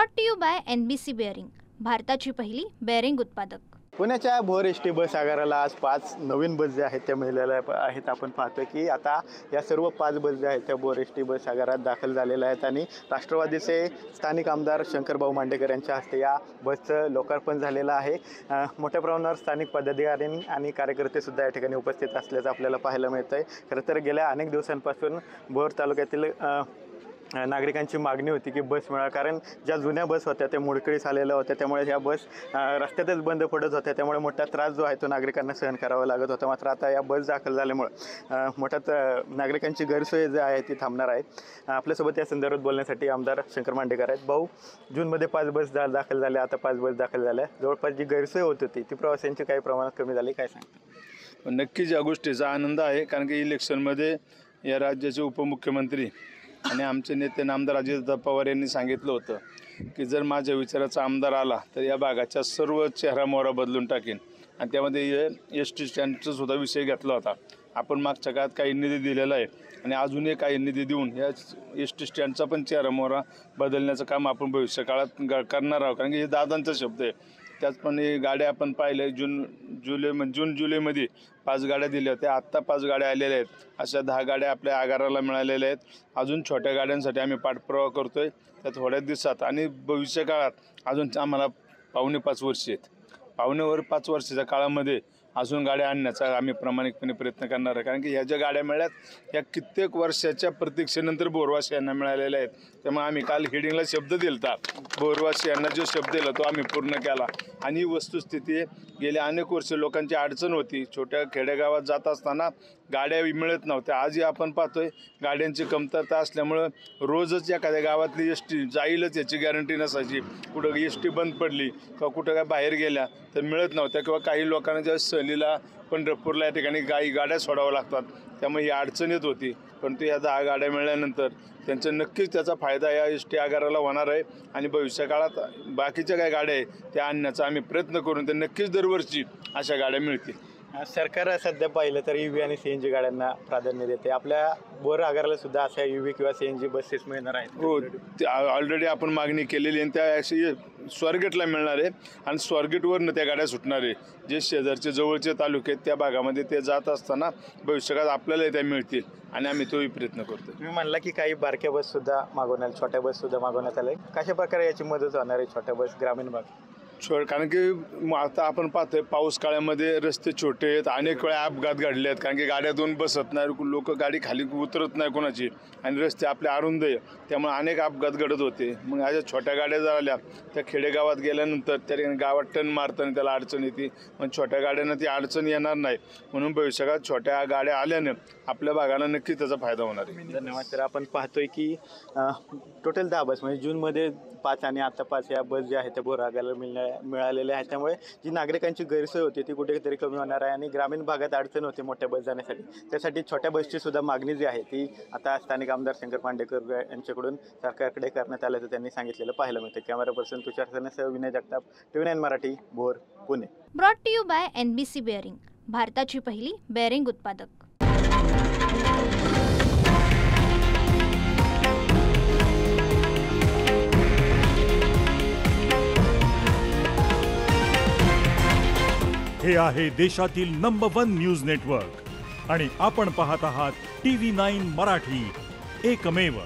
Brought to you by NBC bearing, भारताची पहिली bearing उत्पादक। पुण्याच्या भोर एस टी बस आगाराला आज 5 नवीन बस ज्या आहेत त्या मिळालेल्या आहेत। आपण पाहतोय की आता या सर्व 5 बस ज्या आहेत त्या भोर एस टी बस आगारात दाखल झालेल्या आहेत आणि राष्ट्रवादीचे स्थानिक आमदार शंकरभाऊ मांडेकर यांच्या हस्ते या बसचं लोकार्पण झालेलं आहे। मोठ्या प्रमाणावर स्थानिक पदाधिकारी आणि कार्यकर्ते सुद्धा या ठिकाणी उपस्थित असल्याचं आपल्याला पाहायला मिळतंय। खरं तर गेल्या अनेक दिवसांपासून भोर तालुक्यातील नागरिकांची मागणी होती की बस मिळावी, कारण ज्या जुन्या बस होत्या त्या मोडकळीस आलेल्या होत्या, त्यामुळे ह्या बस रस्त्यातच बंद पडत होत्या, त्यामुळे मोठा त्रास जो आहे तो नागरिकांना सहन करावा लागत होता। मात्र आता या बस दाखल झाल्यामुळे मोठ्या नागरिकांची गैरसोय जी आहे ती थांबणार आहे। आपल्यासोबत या संदर्भात बोलण्यासाठी आमदार शंकर मांडेकर आहेत। भाऊ, जूनमध्ये 5 बस दाखल झाल्या, आता 5 बस दाखल झाल्या, जवळपास जी गैरसोय होत होती ती प्रवाशांची काही प्रमाणात कमी झाली, काय सांगता? नक्कीच या गोष्टीचा आनंद आहे, कारण की इलेक्शनमध्ये या राज्याचे उपमुख्यमंत्री आणि आमचे नेते आमदार अजितदादा पवार यांनी सांगितलं होतं की जर माझ्या विचाराचा आमदार आला तर या भागाच्या सर्व चेहरामोहरा बदलून टाकेन, आणि त्यामध्ये एस टी स्टँडचा सुद्धा विषय घेतला होता। आपण मागच्या काळात काही निधी दिलेला आहे आणि अजूनही काही निधी देऊन या एस टी स्टँडचा पण चेहरामोहरा बदलण्याचं काम आपण भविष्य काळात करणार आहोत, कारण की हे दादांचा शब्द आहे। त्याचप्रमाणे गाड्या आपण पाहिल्या, जून जुलैमध्ये 5 गाड्या दिल्या होत्या, आत्ता 5 गाड्या आलेल्या आहेत, अशा 10 गाड्या आपल्या आगाराला मिळालेल्या आहेत। अजून छोट्या गाड्यांसाठी आम्ही पाठपुरावा करतो आहे, त्या थोड्या दिवसात आणि भविष्य काळात अजून आम्हाला 5.25 वर्ष आहेत, 5.25 वर्षाच्या काळामध्ये अजून गाड्या आणण्याचा आम्ही प्रामाणिकपणे प्रयत्न करणार आहे, कारण की ह्या ज्या गाड्या मिळाल्यात ह्या कित्येक वर्षाच्या प्रतीक्षेनंतर बोरवासी यांना मिळालेल्या आहेत। त्यामुळे आम्ही काल हिडिंगला शब्द दिला होता, बोरवासी यांना जो शब्द दिला तो आम्ही पूर्ण केला। आणि वस्तुस्थिती गेल्या अनेक वर्ष लोकांची अडचण होती, छोट्या खेडेगावात जात असताना गाड्या मिळत नव्हत्या। आजही आपण पाहतोय गाड्यांची कमतरता असल्यामुळं रोजच एखाद्या गावातली एस टी जाईलच याची गॅरंटी नसायची, कुठं एस टी बंद पडली किंवा कुठं काय बाहेर गेल्या तर मिळत नव्हत्या, किंवा काही लोकांना ज्या सहलीला पंढरपूरला या ठिकाणी गाड्या सोडाव्या लागतात, त्यामुळे ही अडचण येत होती। पण या 10 गाड्या मिळाल्यानंतर त्यांचा नक्कीच त्याचा फायदा या एस टी आगाराला होणार आहे आणि भविष्य काळात बाकीच्या काही गाड्या आहेत त्या आणण्याचा आम्ही प्रयत्न करून ते नक्कीच दरवर्षी अशा गाड्या मिळतील। सरकार सध्या पाहिलं तर EV आणि CNG गाड्यांना प्राधान्य देते, आपल्या बोर आगाराला सुद्धा अशा EV किंवा CNG बसेस मिळणार आहेत? हो, ऑलरेडी आपण मागणी केलेली आणि त्या स्वारगेटला मिळणार आहे आणि स्वारगेटवरनं त्या गाड्या सुटणार आहे। जे शेजारचे जवळचे तालुके आहेत त्या भागामध्ये ते जात असताना भविष्यकाळात आपल्याला त्या मिळतील आणि आम्ही तोही प्रयत्न करतो। तुम्ही म्हणला की काही बारक्या बससुद्धा मागवण्यात, छोट्या बससुद्धा मागवण्यात आल्या, कशा प्रकारे याची मदत होणार आहे छोट्या बस ग्रामीण भाग? कारण की आता आपण पाहतोय पाऊस काळामध्ये रस्ते छोटे आहेत, अनेक वेळा अपघात घडले आहेत, कारण की गाड्यातून बसत नाही, लोक गाडी खाली उतरत नाही कोणाची, आणि रस्ते आपले अरुंद आहे, त्यामुळे अनेक अपघात घडत होते। मग अशा छोट्या गाड्या जर आल्या त्या खेडेगावात गेल्यानंतर त्या गावात टर्न मारताना त्याला अडचण येते, पण छोट्या गाड्यांना ती अडचण येणार नाही, म्हणून भविष्यात छोट्या गाड्या आल्यानं आपल्या भागाला नक्की त्याचा फायदा होणार आहे। धन्यवाद। तर आपण पाहतोय की टोटल 10 बस म्हणजे जूनमध्ये 5 आणि आता 5 या बस ज्या आहेत त्या बोर आगाराला मिळालेल्या आहेत, त्यामुळे जी नागरिकांची गैरसोय होती ती कुठेतरी कमी होणार आहे आणि ग्रामीण भागात अडचण होते मोठ्या बस जाण्यासाठी, त्यासाठी छोट्या बसची सुद्धा मागणी जी आहे ती आता स्थानिक आमदार शंकर मांडेकर यांच्याकडून सरकारकडे करण्यात आल्याचं त्यांनी सांगितलेलं पाहायला मिळतं। कॅमेरा पर्सन तुषार सनेसह Vinay Jagtap, TV9 Marathi, Bhor, Pune. Brought to you by NBC bearing, भारताची पहिली बेअरिंग उत्पादक। हे आहे देशातील नंबर 1 न्यूज नेटवर्क आणि आपण पाहत आहात TV9 मराठी, एकमेव।